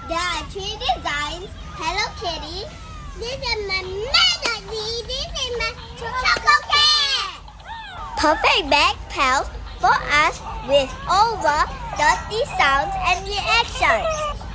There are three designs. Hello Kitty. This is my melody. This is my chocolate cake. Perfect backpacks for us with over 30 sounds and reactions.